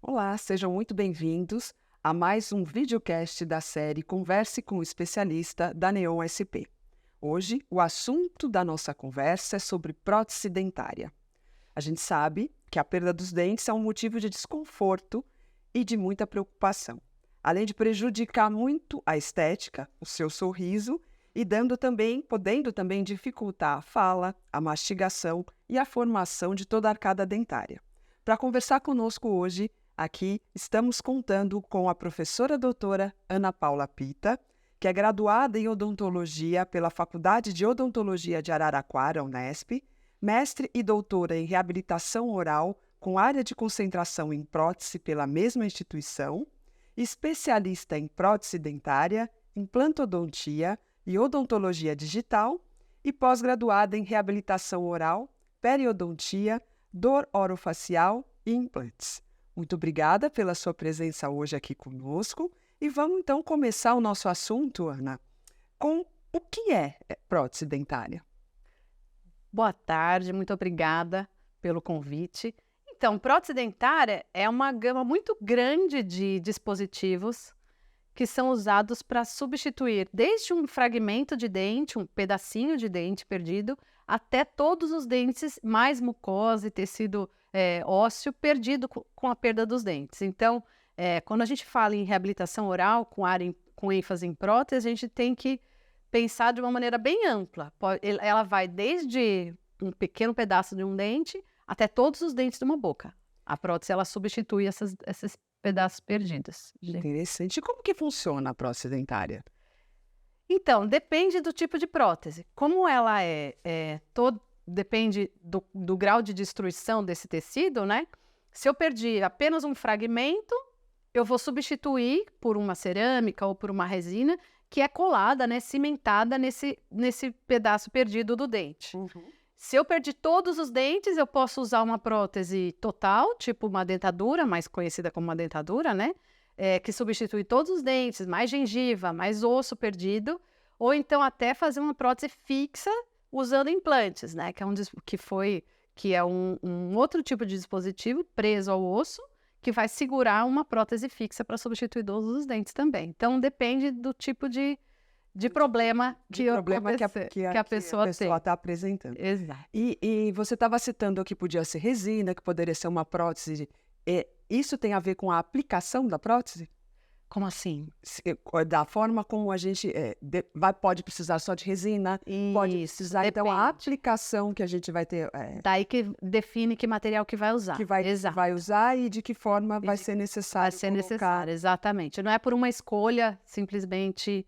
Olá, sejam muito bem-vindos a mais um videocast da série Converse com o Especialista da Neon SP. Hoje, o assunto da nossa conversa é sobre prótese dentária. A gente sabe que a perda dos dentes é um motivo de desconforto e de muita preocupação, além de prejudicar muito a estética, o seu sorriso e podendo também dificultar a fala, a mastigação e a formação de toda a arcada dentária. Para conversar conosco hoje, aqui estamos contando com a professora doutora Ana Paula Pita, que é graduada em odontologia pela Faculdade de Odontologia de Araraquara, Unesp, mestre e doutora em reabilitação oral com área de concentração em prótese pela mesma instituição, especialista em prótese dentária, implantodontia e odontologia digital e pós-graduada em reabilitação oral, periodontia, dor orofacial e implantes. Muito obrigada pela sua presença hoje aqui conosco e vamos então começar o nosso assunto, Ana, com o que é prótese dentária. Boa tarde, muito obrigada pelo convite. Então, prótese dentária é uma gama muito grande de dispositivos que são usados para substituir desde um fragmento de dente, um pedacinho de dente perdido, até todos os dentes, mais mucosa e tecido ósseo perdido com a perda dos dentes. Então, quando a gente fala em reabilitação oral com ênfase em prótese, a gente tem que pensar de uma maneira bem ampla. Ela vai desde um pequeno pedaço de um dente até todos os dentes de uma boca. A prótese, ela substitui esses pedaços perdidos. Interessante. E como que funciona a prótese dentária? Então, depende do tipo de prótese. Como ela depende do grau de destruição desse tecido, né? Se eu perdi apenas um fragmento, eu vou substituir por uma cerâmica ou por uma resina que é colada, né, cimentada nesse pedaço perdido do dente. Se eu perdi todos os dentes, eu posso usar uma prótese total, tipo uma dentadura, mais conhecida como uma dentadura, né? Que substitui todos os dentes, mais gengiva, mais osso perdido, ou então até fazer uma prótese fixa usando implantes, né? Que é um outro tipo de dispositivo preso ao osso, que vai segurar uma prótese fixa para substituir todos os dentes também. Então, depende do tipo de problema que a pessoa está apresentando. Exato. E você estava citando que podia ser resina, que poderia ser uma prótese. Isso tem a ver com a aplicação da prótese? Como assim? Da forma como a gente pode precisar só de resina, pode precisar. Depende. Então, a aplicação que a gente vai ter. Daí que define que material que vai usar. Que vai usar e de que forma vai ser necessário. Vai ser necessário, exatamente. Não é por uma escolha simplesmente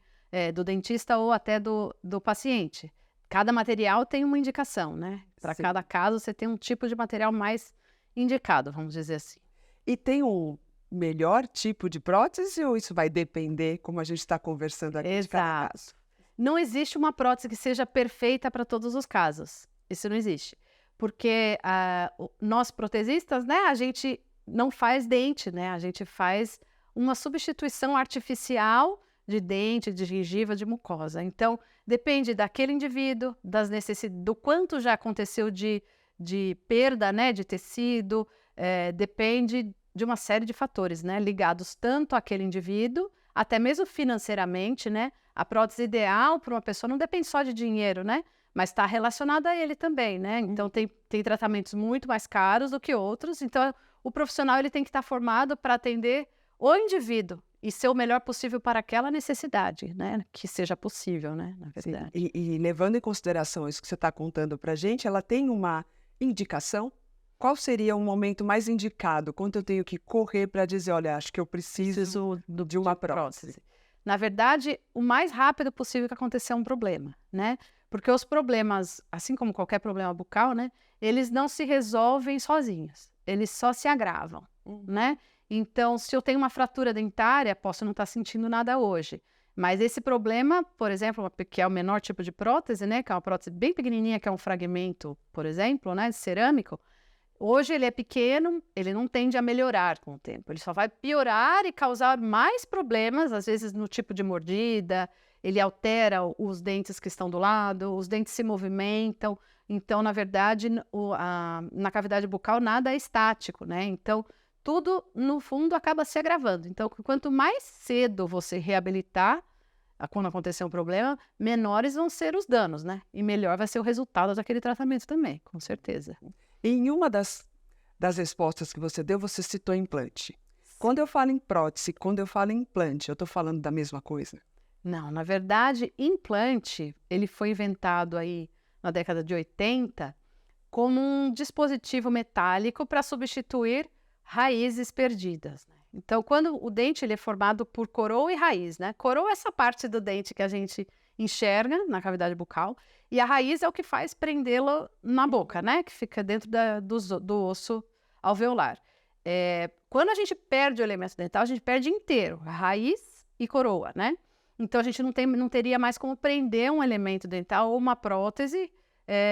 do dentista ou até do paciente. Cada material tem uma indicação, né? Para cada caso, você tem um tipo de material mais indicado, vamos dizer assim. E tem um melhor tipo de prótese ou isso vai depender, como a gente está conversando aqui, de cada caso? Não existe uma prótese que seja perfeita para todos os casos. Isso não existe. Porque nós protesistas, né, a gente não faz dente, né? A gente faz uma substituição artificial de dente, de gengiva, de mucosa. Então, depende daquele indivíduo, das necessidades, do quanto já aconteceu de perda, né, de tecido, depende de uma série de fatores, né, ligados tanto àquele indivíduo, até mesmo financeiramente, né? A prótese ideal para uma pessoa não depende só de dinheiro, né? Mas está relacionada a ele também, né? Então, tem tratamentos muito mais caros do que outros. Então, o profissional ele tem que estar formado para atender o indivíduo e ser o melhor possível para aquela necessidade, né? Que seja possível, né? Na verdade. Sim. E levando em consideração isso que você está contando para a gente, ela tem uma indicação? Qual seria o momento mais indicado? Quando eu tenho que correr para dizer, olha, acho que eu preciso de uma prótese? Na verdade, o mais rápido possível que acontecer um problema, né? Porque os problemas, assim como qualquer problema bucal, né? Eles não se resolvem sozinhos. Eles só se agravam, né? Então, se eu tenho uma fratura dentária, posso não estar sentindo nada hoje. Mas esse problema, por exemplo, que é o menor tipo de prótese, né? Que é uma prótese bem pequenininha, que é um fragmento, por exemplo, né? Cerâmico. Hoje ele é pequeno, ele não tende a melhorar com o tempo. Ele só vai piorar e causar mais problemas, às vezes no tipo de mordida, ele altera os dentes que estão do lado, os dentes se movimentam. Então, na verdade, na cavidade bucal nada é estático, né? Então, tudo, no fundo, acaba se agravando. Então, quanto mais cedo você reabilitar, quando acontecer um problema, menores vão ser os danos, né? E melhor vai ser o resultado daquele tratamento também, com certeza. E em uma das respostas que você deu, você citou implante. Quando eu falo em prótese, quando eu falo em implante, eu estou falando da mesma coisa? Não, na verdade, implante, ele foi inventado aí na década de 80 como um dispositivo metálico para substituir raízes perdidas, né? Então, quando o dente ele é formado por coroa e raiz, né? Coroa é essa parte do dente que a gente enxerga na cavidade bucal, e a raiz é o que faz prendê-lo na boca, né? Que fica dentro do osso alveolar. Quando a gente perde o elemento dental, a gente perde inteiro, raiz e coroa, né? Então, a gente não teria mais como prender um elemento dental ou uma prótese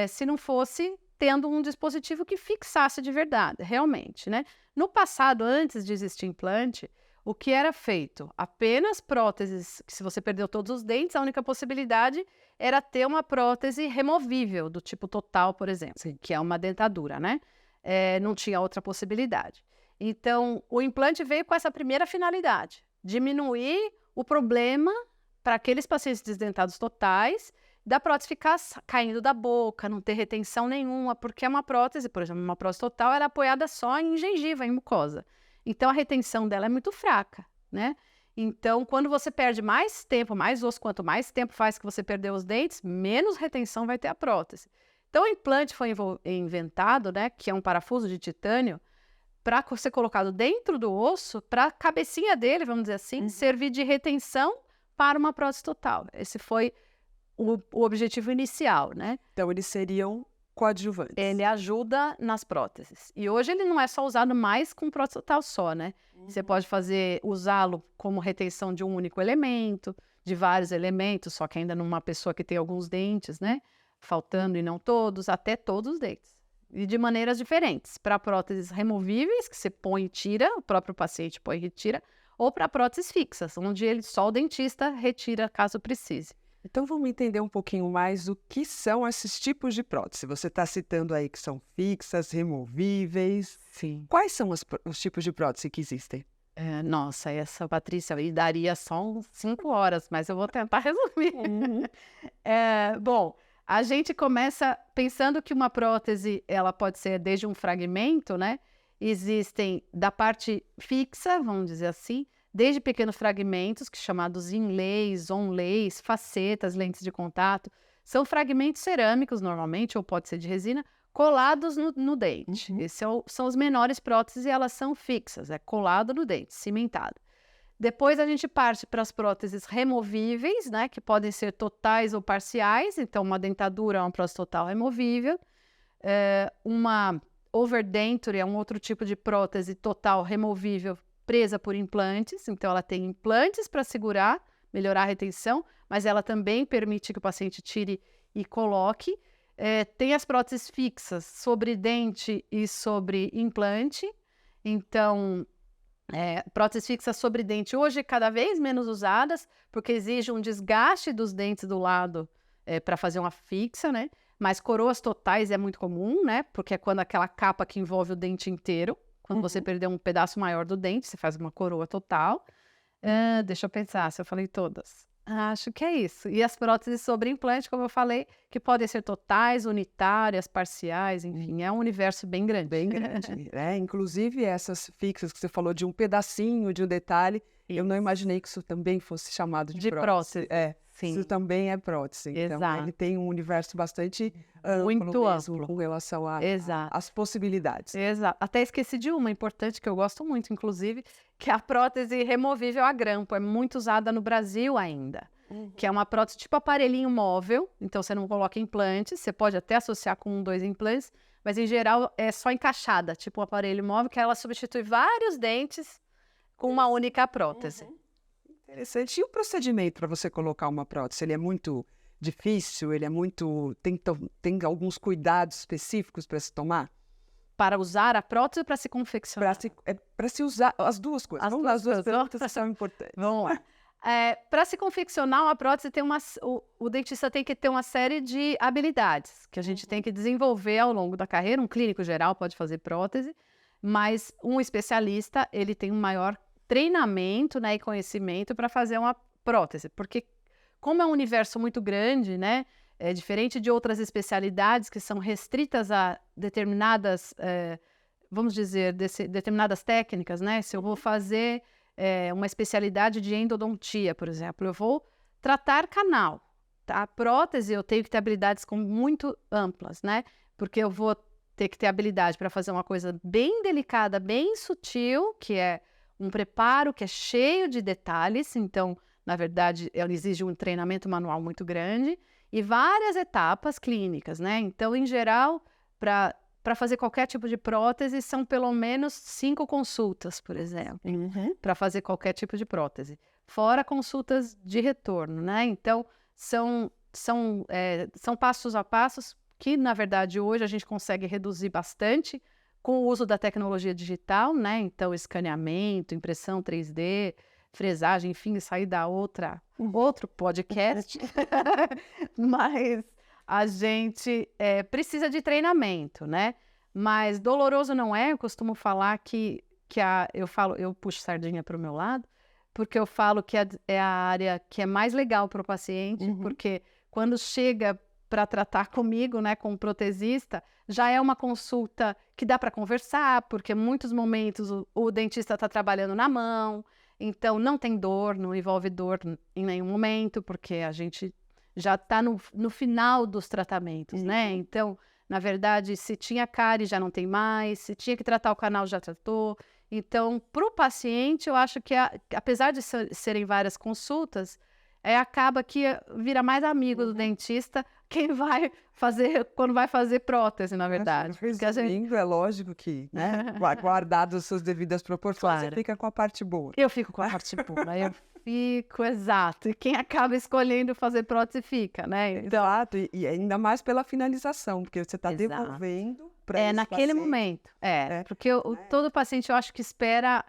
se não fosse tendo um dispositivo que fixasse de verdade, realmente, né? No passado, antes de existir implante, o que era feito? Apenas próteses, que se você perdeu todos os dentes, a única possibilidade era ter uma prótese removível, do tipo total, por exemplo, Sim. que é uma dentadura, né? Não tinha outra possibilidade. Então, o implante veio com essa primeira finalidade, diminuir o problema para aqueles pacientes desdentados totais, da prótese ficar caindo da boca, não ter retenção nenhuma, porque é uma prótese, por exemplo, uma prótese total, ela é apoiada só em gengiva, em mucosa. Então, a retenção dela é muito fraca, né? Então, quando você perde mais tempo, mais osso, quanto mais tempo faz que você perdeu os dentes, menos retenção vai ter a prótese. Então, o implante foi inventado, né, que é um parafuso de titânio, para ser colocado dentro do osso, para a cabecinha dele, vamos dizer assim, servir de retenção para uma prótese total. Esse foi o objetivo inicial, né? Então, eles seriam coadjuvantes. Ele ajuda nas próteses. E hoje ele não é só usado mais com prótese total só, né? Você pode usá-lo como retenção de um único elemento, de vários elementos, só que ainda numa pessoa que tem alguns dentes, né? Faltando e não todos, até todos os dentes. E de maneiras diferentes. Para próteses removíveis, que você põe e tira, o próprio paciente põe e retira, ou para próteses fixas, onde só o dentista retira caso precise. Então, vamos entender um pouquinho mais o que são esses tipos de prótese. Você está citando aí que são fixas, removíveis. Sim. Quais são os tipos de prótese que existem? Nossa, essa, Patrícia, aí daria só uns 5 horas, mas eu vou tentar resumir. Bom, a gente começa pensando que uma prótese, ela pode ser desde um fragmento, né? Existem da parte fixa, vamos dizer assim, desde pequenos fragmentos, que chamados inlays, onlays, facetas, lentes de contato. São fragmentos cerâmicos, normalmente, ou pode ser de resina, colados no dente. Esses são os menores próteses e elas são fixas, é colado no dente, cimentado. Depois a gente parte para as próteses removíveis, né, que podem ser totais ou parciais. Então, uma dentadura é uma prótese total removível. Uma overdenture é um outro tipo de prótese total removível, presa por implantes, então ela tem implantes para segurar, melhorar a retenção, mas ela também permite que o paciente tire e coloque. Tem as próteses fixas sobre dente e sobre implante, então próteses fixas sobre dente hoje cada vez menos usadas, porque exige um desgaste dos dentes do lado para fazer uma fixa, né? Mas coroas totais é muito comum, né? Porque é quando aquela capa que envolve o dente inteiro. Quando você perdeu um pedaço maior do dente, você faz uma coroa total. Deixa eu pensar se eu falei todas. Acho que é isso. E as próteses sobre implante, como eu falei, que podem ser totais, unitárias, parciais, enfim, é um universo bem grande. Bem grande. Inclusive essas fixas que você falou de um pedacinho, de um detalhe, eu não imaginei que isso também fosse chamado de prótese. Sim. Isso também é prótese. Então, Exato. ele tem um universo bastante amplo, Muito mesmo, amplo. com relação às possibilidades. Exato. Até esqueci de uma importante que eu gosto muito, inclusive, que é a prótese removível a grampo. É muito usada no Brasil ainda. Que é uma prótese tipo aparelhinho móvel. Então, você não coloca implantes. Você pode até associar com 1, 2 implantes. Mas, em geral, é só encaixada. Tipo um aparelho móvel, que ela substitui vários dentes com uma única prótese. Interessante. E o procedimento para você colocar uma prótese? Ele é muito difícil? Ele é muito... Tem alguns cuidados específicos para se tomar? Para usar a prótese ou para se confeccionar? Para se usar as duas coisas. Vamos lá, as duas perguntas que são importantes. Vamos lá. Para se confeccionar uma prótese, o dentista tem que ter uma série de habilidades que a gente tem que desenvolver ao longo da carreira. Um clínico geral pode fazer prótese. Mas um especialista, ele tem um maior treinamento, né, e conhecimento para fazer uma prótese, porque como é um universo muito grande, né, é diferente de outras especialidades que são restritas a determinadas, vamos dizer, determinadas técnicas, né? Se eu vou fazer uma especialidade de endodontia, por exemplo, eu vou tratar canal, tá? A prótese eu tenho que ter habilidades muito amplas, né? Porque eu vou ter que ter habilidade para fazer uma coisa bem delicada, bem sutil, que é um preparo que é cheio de detalhes, então, na verdade, ela exige um treinamento manual muito grande e várias etapas clínicas, né? Então, em geral, para fazer qualquer tipo de prótese, são pelo menos 5 consultas, por exemplo, para fazer qualquer tipo de prótese. Fora consultas de retorno, né? Então, são passos a passos que, na verdade, hoje a gente consegue reduzir bastante com o uso da tecnologia digital, né? Então, escaneamento, impressão 3D, fresagem, enfim, sair da outro podcast. Mas a gente precisa de treinamento, né? Mas doloroso não é, eu costumo falar eu puxo sardinha para o meu lado, porque eu falo que é a área que é mais legal para o paciente, porque quando chega para tratar comigo, né, com um protesista, já é uma consulta que dá para conversar, porque em muitos momentos o dentista está trabalhando na mão, então não tem dor, não envolve dor em nenhum momento, porque a gente já está no final dos tratamentos, né? Então, na verdade, se tinha cárie, já não tem mais, se tinha que tratar o canal, já tratou. Então, para o paciente, eu acho que, apesar de serem várias consultas, acaba que vira mais amigo do dentista quando vai fazer prótese, na verdade. Resumindo, é lógico que, né, guardado as suas devidas proporções, Claro. você fica com a parte boa. Eu fico com a parte boa, eu fico, exato. E quem acaba escolhendo fazer prótese fica, né? Então, Exato, e ainda mais pela finalização, porque você está Exato. devolvendo para esse naquele paciente. momento. Porque todo paciente, eu acho que espera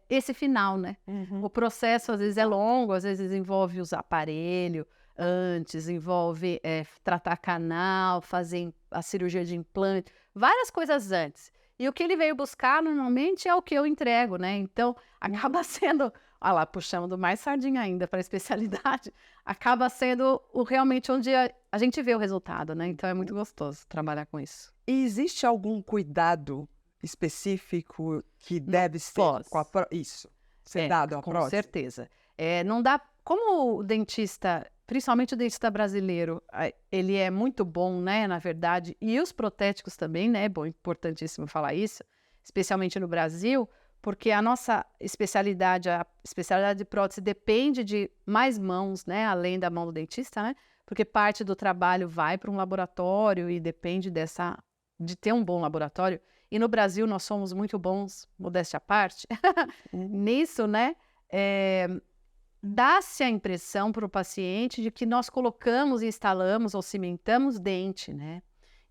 esse final, né? O processo, às vezes, é longo, às vezes envolve usar aparelho antes, envolve tratar canal, fazer a cirurgia de implante, várias coisas antes. E o que ele veio buscar, normalmente, é o que eu entrego, né? Então, acaba sendo... Olha lá, puxando mais sardinha ainda para a especialidade, acaba sendo realmente onde a gente vê o resultado, né? Então, é muito gostoso trabalhar com isso. E existe algum cuidado específico que deve ser ser dado à prótese? Com certeza. Não dá... Como o dentista, principalmente o dentista brasileiro, ele é muito bom, né, na verdade, e os protéticos também, né, é importantíssimo falar isso, especialmente no Brasil, porque a nossa especialidade, a especialidade de prótese depende de mais mãos, né, além da mão do dentista, né, porque parte do trabalho vai para um laboratório e depende de ter um bom laboratório. E no Brasil nós somos muito bons, modéstia à parte, nisso, né, dá-se a impressão para o paciente de que nós colocamos, instalamos ou cimentamos dente, né?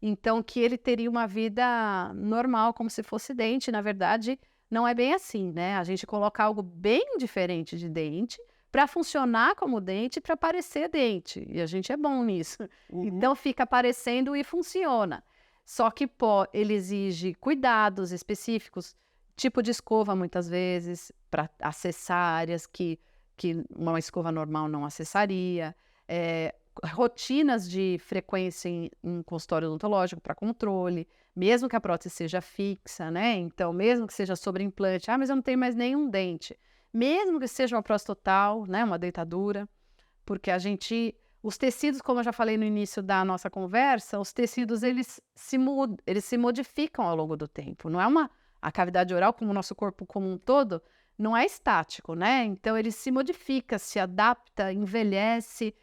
Então, que ele teria uma vida normal, como se fosse dente. Na verdade, não é bem assim, né? A gente coloca algo bem diferente de dente para funcionar como dente, para parecer dente. E a gente é bom nisso. Então, fica aparecendo e funciona. Só que ele exige cuidados específicos, tipo de escova, muitas vezes, para acessar áreas que uma escova normal não acessaria, rotinas de frequência em consultório odontológico para controle, mesmo que a prótese seja fixa, né? Então, mesmo que seja sobre implante, mas eu não tenho mais nenhum dente. Mesmo que seja uma prótese total, né? Uma dentadura, porque os tecidos, como eu já falei no início da nossa conversa, os tecidos, eles se modificam ao longo do tempo. Não é a cavidade oral, como o nosso corpo como um todo, não é estático, né? Então, ele se modifica, se adapta, envelhece,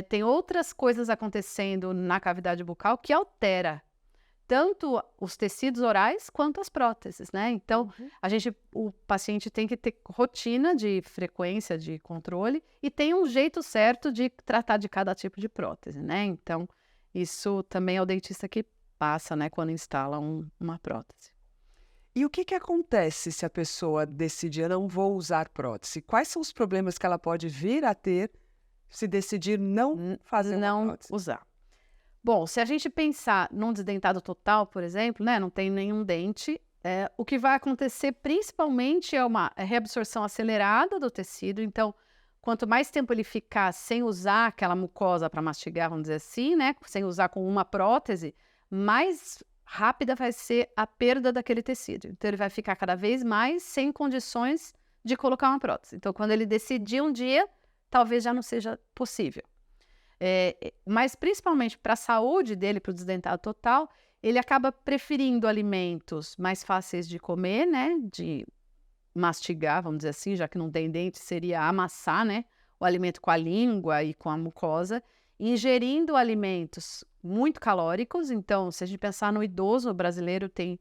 tem outras coisas acontecendo na cavidade bucal que altera tanto os tecidos orais quanto as próteses, né? Então, o paciente tem que ter rotina de frequência de controle e tem um jeito certo de tratar de cada tipo de prótese, né? Então, isso também é o dentista que passa, né, quando instala uma prótese. E o que acontece se a pessoa decidir, eu não vou usar prótese? Quais são os problemas que ela pode vir a ter se decidir não fazer uma prótese? Usar. Bom, se a gente pensar num desdentado total, por exemplo, né, não tem nenhum dente, O que vai acontecer principalmente é uma reabsorção acelerada do tecido. Então, quanto mais tempo ele ficar sem usar aquela mucosa para mastigar, vamos dizer assim, né? Sem usar com uma prótese, mais rápida vai ser a perda daquele tecido. Então, ele vai ficar cada vez mais sem condições de colocar uma prótese. Então, quando ele decidir um dia, talvez já não seja possível. Mas, principalmente para a saúde dele, para o desdentado total, ele acaba preferindo alimentos mais fáceis de comer, né? De mastigar, vamos dizer assim, já que não tem dente, seria amassar, né? O alimento com a língua e com a mucosa, ingerindo alimentos muito calóricos. Então, se a gente pensar no idoso, o brasileiro tem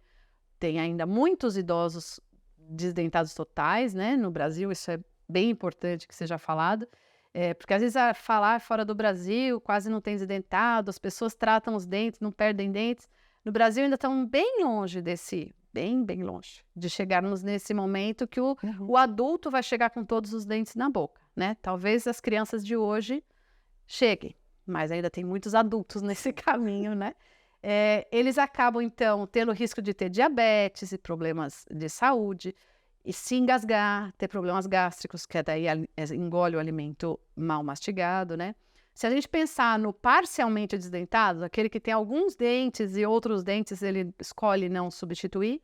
ainda muitos idosos desdentados totais, né? No Brasil, isso é bem importante que seja falado. Porque às vezes falar fora do Brasil, quase não tem desdentado, as pessoas tratam os dentes, não perdem dentes. No Brasil ainda estão bem longe bem longe, de chegarmos nesse momento que o adulto vai chegar com todos os dentes na boca, né? Talvez as crianças de hoje cheguem, mas ainda tem muitos adultos nesse caminho, né? Eles acabam, então, tendo o risco de ter diabetes e problemas de saúde, e se engasgar, ter problemas gástricos, que daí engole o alimento mal mastigado, né? Se a gente pensar no parcialmente desdentado, aquele que tem alguns dentes e outros dentes ele escolhe não substituir,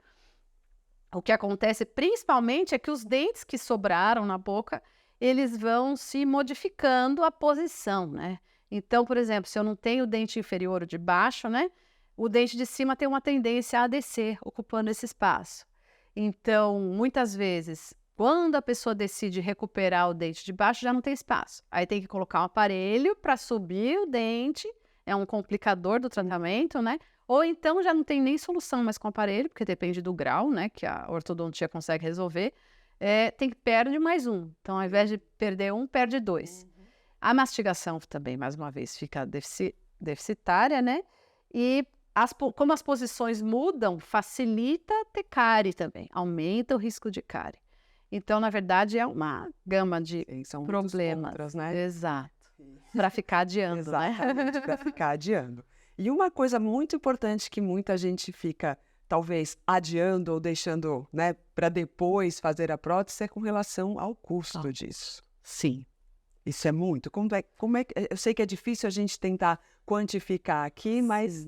o que acontece principalmente é que os dentes que sobraram na boca, eles vão se modificando a posição, né? Então, por exemplo, se eu não tenho o dente inferior ou de baixo, né? O dente de cima tem uma tendência a descer, ocupando esse espaço. Então, muitas vezes, quando a pessoa decide recuperar o dente de baixo, já não tem espaço. Aí tem que colocar um aparelho para subir o dente, é um complicador do tratamento, né? Ou então já não tem nem solução mais com o aparelho, porque depende do grau, né, que a ortodontia consegue resolver. Tem que perder mais um. Então, ao invés de perder um, perde dois. A mastigação também, mais uma vez, fica deficitária, né? E como as posições mudam, facilita ter cárie também, aumenta o risco de cárie. Então, na verdade, é uma gama de são problemas. Contras, né? Exato. Para ficar adiando, Exatamente, para ficar adiando. E uma coisa muito importante que muita gente fica, talvez, adiando ou deixando, né, para depois fazer a prótese é com relação ao custo disso. Sim. Isso é muito. Eu sei que é difícil a gente tentar quantificar aqui, mas,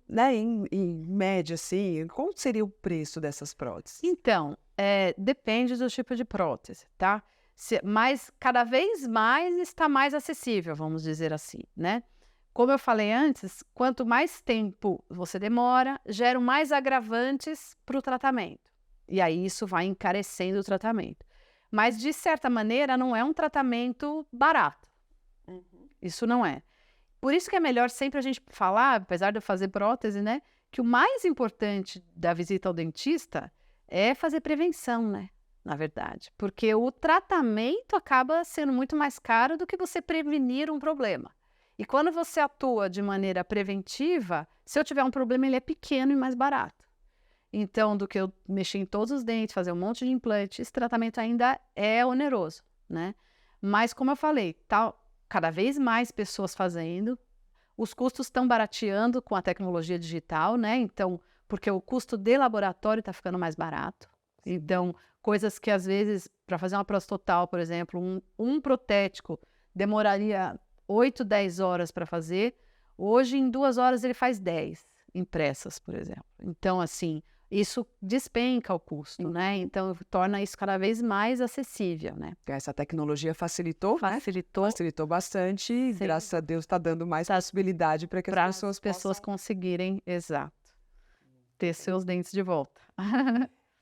né, em média, assim, qual seria o preço dessas próteses? Então, depende do tipo de prótese, tá? Mas cada vez mais está mais acessível, vamos dizer assim, né? Como eu falei antes, quanto mais tempo você demora, geram mais agravantes para o tratamento. E aí isso vai encarecendo o tratamento. Mas, de certa maneira, não é um tratamento barato. Isso não é. Por isso que é melhor sempre a gente falar, apesar de eu fazer prótese, né? Que o mais importante da visita ao dentista é fazer prevenção, né? Na verdade. Porque o tratamento acaba sendo muito mais caro do que você prevenir um problema. E quando você atua de maneira preventiva, se eu tiver um problema, ele é pequeno e mais barato. Então, do que eu mexer em todos os dentes, fazer um monte de implante, esse tratamento ainda é oneroso, né? Mas, como eu falei, cada vez mais pessoas fazendo, os custos estão barateando com a tecnologia digital, né? Então, porque o custo de laboratório está ficando mais barato. Então, coisas que às vezes, para fazer uma prótese total, por exemplo, um protético demoraria 8, 10 horas para fazer, hoje em 2 horas ele faz 10 impressas, por exemplo. Então, assim, isso despenca o custo, né? Então, torna isso cada vez mais acessível, né? Essa tecnologia facilitou, né? Facilitou bastante e, graças a Deus, está dando mais possibilidade para que as pessoas conseguirem, exato, ter seus dentes de volta.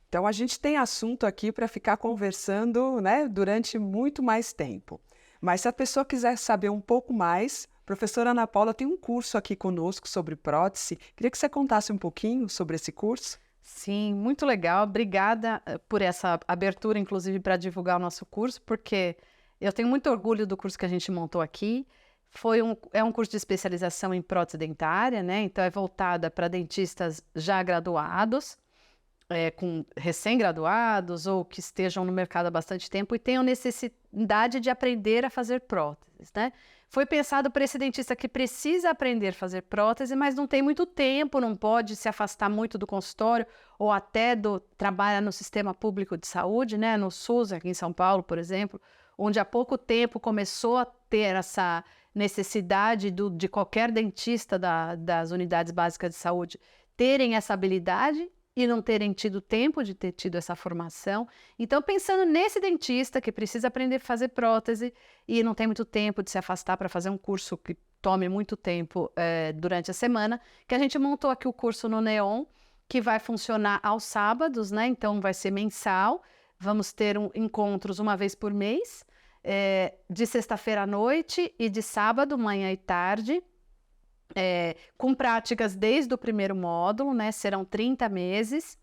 Então, a gente tem assunto aqui para ficar conversando, né, durante muito mais tempo. Mas se a pessoa quiser saber um pouco mais, a professora Ana Paula tem um curso aqui conosco sobre prótese. Queria que você contasse um pouquinho sobre esse curso. Sim, muito legal. Obrigada por essa abertura, inclusive, para divulgar o nosso curso, porque eu tenho muito orgulho do curso que a gente montou aqui. É um curso de especialização em prótese dentária, né? Então, é voltada para dentistas já graduados. com recém-graduados ou que estejam no mercado há bastante tempo e tenham necessidade de aprender a fazer próteses, né? Foi pensado para esse dentista que precisa aprender a fazer prótese, mas não tem muito tempo, não pode se afastar muito do consultório ou até trabalha no sistema público de saúde, né? No SUS, aqui em São Paulo, por exemplo, onde há pouco tempo começou a ter essa necessidade de qualquer dentista das unidades básicas de saúde terem essa habilidade e não terem tido tempo de ter tido essa formação. Então, pensando nesse dentista que precisa aprender a fazer prótese e não tem muito tempo de se afastar para fazer um curso que tome muito tempo durante a semana, que a gente montou aqui o curso no Neon, que vai funcionar aos sábados, né? Então, vai ser mensal. Vamos ter encontros uma vez por mês, de sexta-feira à noite e de sábado, manhã e tarde. Com práticas desde o primeiro módulo, né? Serão 30 meses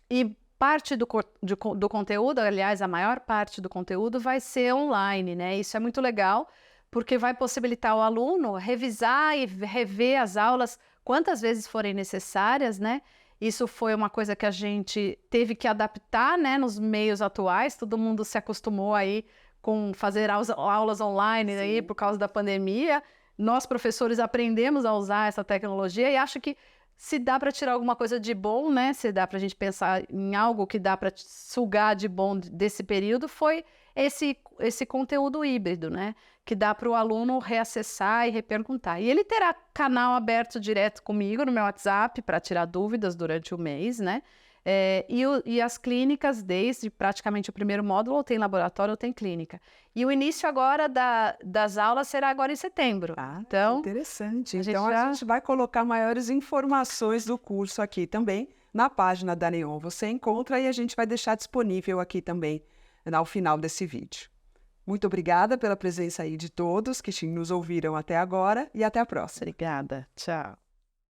e parte do conteúdo, aliás, a maior parte do conteúdo vai ser online, né? Isso é muito legal, porque vai possibilitar o aluno revisar e rever as aulas quantas vezes forem necessárias, né? Isso foi uma coisa que a gente teve que adaptar, né? Nos meios atuais, todo mundo se acostumou aí com fazer aulas online aí por causa da pandemia. Nós, professores, aprendemos a usar essa tecnologia e acho que se dá para tirar alguma coisa de bom, né? Se dá para a gente pensar em algo que dá para sugar de bom desse período, foi esse conteúdo híbrido, né? Que dá para o aluno reacessar e reperguntar. E ele terá canal aberto direto comigo no meu WhatsApp para tirar dúvidas durante o mês, né? E as clínicas, desde praticamente o primeiro módulo, ou tem laboratório ou tem clínica. E o início agora das aulas será agora em setembro. Então, interessante. Então, a gente vai colocar maiores informações do curso aqui também na página da Neon. Você encontra e a gente vai deixar disponível aqui também ao final desse vídeo. Muito obrigada pela presença aí de todos que nos ouviram até agora e até a próxima. Obrigada. Tchau.